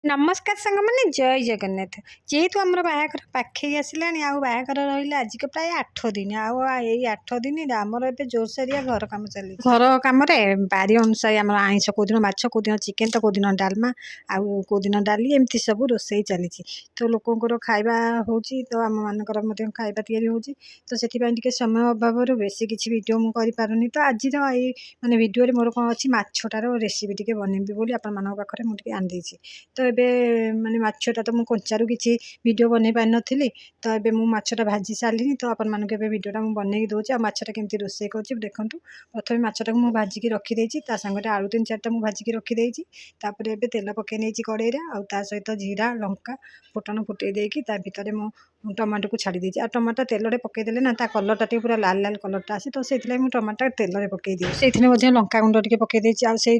नमस्कार सांग मैंने जय जगन्नाथ जेहेतु आम बाहागर पाखे आसला बाहागर रहा आज प्राय 8 दिन आई 8 दिन आमर ए जोरसरिया घर कम चली घर कम बारी अनुसार आम आईष कौदिन माछ कौदिन चिकेन तो कौदिन डालमा आउ कौदिन डाली एमती सब रोसे चली तो लोकर खाଇବା होची तो आम मानकर खाଇବା तैयारी होची तो से समय अभाव बेस किसी वीडियो मुझे पारुनी तो आज माने वीडियो मोर कौन अच्छी माछटार रेसीपी टी बनैबी बोली आपण पाखे मुझे आनी तो ଏବେ ମାନେ ମାଛଟା ତ ମୁଁ କଞ୍ଚାରୁ କିଛି ଭିଡ଼ିଓ ବନେଇ ପାରିନଥିଲି ତ ଏବେ ମୁଁ ମାଛଟା ଭାଜି ସାରିଲିଣି ତ ଆପଣମାନଙ୍କୁ ଏବେ ଭିଡ଼ିଓଟା ମୁଁ ବନେଇକି ଦେଉଛି ଆଉ ମାଛଟା କେମିତି ରୋଷେଇ କରୁଛି ଦେଖନ୍ତୁ। ପ୍ରଥମେ ମାଛଟାକୁ ମୁଁ ଭାଜିକି ରଖିଦେଇଛି ତା ସାଙ୍ଗରେ ଆଳୁ 3-4ଟା ମୁଁ ଭାଜିକି ରଖିଦେଇଛି ତାପରେ ଏବେ ତେଲ ପକାଇ ନେଇଛି କଡ଼େଇରେ ଆଉ ତା ସହିତ ଜିରା ଲଙ୍କା ଫୁଟଣ ଫୁଟେଇ ଦେଇକି ତା ଭିତରେ ମୁଁ ଟମାଟୋକୁ ଛାଡ଼ି ଦେଇଛି ଆଉ ଟମାଟୋ ତେଲରେ ପକାଇଦେଲେ ନା ତା କଲର୍ଟା ଟିକେ ପୁରା ଲାଲ ଲାଲ କଲର୍ଟା ଆସେ ତ ସେଇଥିଲାଗି ମୁଁ ଟମାଟୋ ତେଲରେ ପକାଇ ଦିଏ ସେଇଥିରେ ମଧ୍ୟ ଲଙ୍କାଗୁଣ୍ଡ ଟିକେ ପକାଇ ଦେଇଛି ଆଉ ସେଇ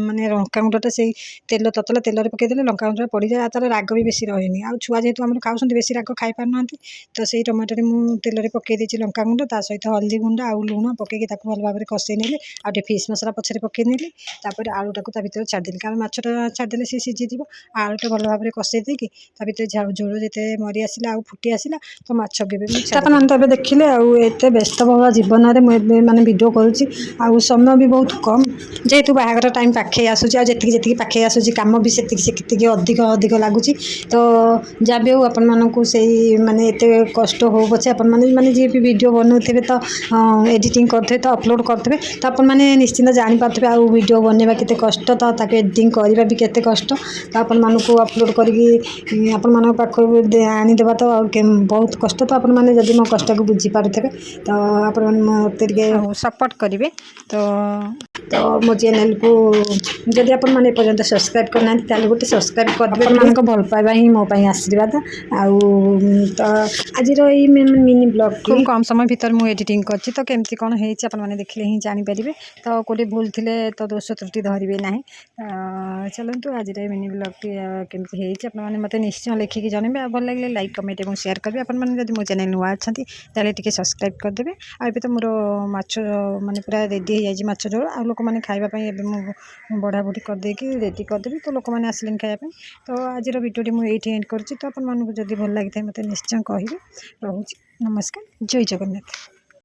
ମାନେ ଲଙ୍କାଗୁଣ୍ଡଟା ସେଇ ତେଲ ତତଲା ତେଲରେ ପକାଇଦେଲେ ଲଙ୍କାଗୁଣ୍ଡ ପଡ଼ିଯାଏ ତାର ରାଗ ବି ବେଶୀ ରହେନି ଆଉ ଛୁଆ ଯେହେତୁ ଆମର ଖାଉଛନ୍ତି ବେଶୀ ରାଗ ଖାଇପାରୁନାହାନ୍ତି ତ ସେଇ ଟମାଟୋରେ ମୁଁ ତେଲରେ ପକାଇ ଦେଇଛି ଲଙ୍କାଗୁଣ୍ଡ ତା ସହିତ ହଳଦୀ ଗୁଣ୍ଡ ଆଉ ଲୁଣ ପକାଇକି ତାକୁ ଭଲ ଭାବରେ କଷେଇ ନେଲି ଆଉ ଟିକେ ଫିସ୍ ମସଲା ପଛରେ ପକାଇ ନେଲି ତାପରେ ଆଳୁଟାକୁ ତା ଭିତରେ ଛାଡ଼ିଦେଲି କାରଣ ମାଛଟା ଛାଡ଼ିଦେଲେ ସିଏ ସିଝିଯିବ ଆଳୁଟା ଭଲ ଭାବରେ କଷେଇ ଦେଇକି ତା ଭିତରେ ଝୋଳ ଯେତେ ମରି ଆସିଲା ଆଉ ଫୁଟି ଆସିଲା ତ ମାଛ ବି ଆପଣମାନେ ତ ଏବେ ଦେଖିଲେ ଆଉ ଏତେ ବ୍ୟସ୍ତବହୁଳ ଜୀବନରେ ମୁଁ ଏବେ ମାନେ ଭିଡ଼ିଓ କରୁଛି ଆଉ ସମୟ ବି ବହୁତ କମ୍ ଯେହେତୁ ବାହାଘର ଟାଇମ୍ ପାଖେଇ ଆସୁଛି ଆଉ ଯେତିକି ପାଖେଇ ଆସୁଛି କାମ ବି ସେତିକି ଅଧିକ ଲାଗୁଛି ତ ଯାହା ବି ହେଉ ଆପଣମାନଙ୍କୁ ସେଇ ମାନେ ଏତେ କଷ୍ଟ ହେଉ ପଛେ ଆପଣମାନେ ମାନେ ଯିଏ ବି ଭିଡ଼ିଓ ବନାଉଥିବେ ତ ଏଡ଼ିଟିଂ କରୁଥିବେ ତ ଅପଲୋଡ଼ କରୁଥିବେ ତ ଆପଣମାନେ ନିଶ୍ଚିନ୍ତ ଜାଣିପାରୁଥିବେ ଆଉ ଭିଡ଼ିଓ ବନେଇବା କେତେ କଷ୍ଟ ତ ତାକୁ ଏଡ଼ିଟିଂ କରିବା ବି କେତେ କଷ୍ଟ ତ ଆପଣମାନଙ୍କୁ ଅପଲୋଡ଼ କରିକି ଆପଣମାନଙ୍କ ପାଖକୁ ଆଣିଦେବା ତ ବହୁତ କଷ୍ଟ ତ ଆପଣମାନେ ଯଦି ମୋ କଷ୍ଟକୁ ବୁଝିପାରୁଥିବେ ତ ଆପଣମାନେ ମୋତେ ଟିକେ ସପୋର୍ଟ କରିବେ ତ ମୋ ଚ୍ୟାନେଲକୁ ଯଦି ଆପଣମାନେ ଏପର୍ଯ୍ୟନ୍ତ ସବସ୍କ୍ରାଇବ୍ କରିନାହାନ୍ତି ତାହେଲେ ଗୋଟେ ସବସ୍କ୍ରାଇବ୍ କରିଦେବେ ଆପଣମାନଙ୍କ ଭଲ ପାଇବା ହିଁ ମୋ ପାଇଁ ଆଶୀର୍ବାଦ ଆଉ ତ ଆଜିର ଏଇ ମିନି ବ୍ଲଗ୍ ଖୁବ୍ କମ୍ ସମୟ ଭିତରେ ମୁଁ ଏଡ଼ିଟିଂ କରିଛି ତ କେମିତି କ'ଣ ହେଇଛି ଆପଣମାନେ ଦେଖିଲେ ହିଁ ଜାଣିପାରିବେ ତ କେଉଁଠି ଭୁଲ ଥିଲେ ତ ଦୋଷ ତ୍ରୁଟି ଧରିବେ ନାହିଁ ଚାଲନ୍ତୁ ଆଜିର ଏଇ ମିନି ବ୍ଲଗ୍ଟି କେମିତି ହେଇଛି ଆପଣମାନେ ମୋତେ ନିଶ୍ଚୟ ଲେଖିକି ଜଣାଇବେ ଆଉ ଭଲ ଲାଗିଲେ ଲାଇକ୍ କମେଣ୍ଟ ଏବଂ ସେୟାର କରିବେ ଆପଣମାନେ ଯଦି ମୋ ଚ୍ୟାନେଲ୍ ନୂଆ ଅଛନ୍ତି ତାହେଲେ ଟିକେ ସବସ୍କ୍ରାଇବ୍ କରିଦେବେ ଆଉ ଏବେ ତ ମୋର ମାଛ ମାନେ ପୁରା ରେଡ଼ି ହେଇଯାଇଛି ମାଛ ଝୋଳ ଆଉ ଲୋକମାନେ ଖାଇବା ପାଇଁ ଏବେ ମୁଁ ବଢ଼ାବଢ଼ି କରିଦେଇକି ରେଡ଼ି କରିଦେବି ତ ଲୋକମାନେ ଆସିଲେଣି ଖାଇବା ପାଇଁ ତ ଆଜିର ଭିଡ଼ିଓଟି ମୁଁ ଏଇଠି ଏଣ୍ଡ କରୁଛି ତ ଆପଣମାନଙ୍କୁ ଯଦି ଭଲ ଲାଗିଥାଏ ମୋତେ ନିଶ୍ଚୟ କହିବେ ରହୁଛି ନମସ୍କାର ଜୟ ଜଗନ୍ନାଥ।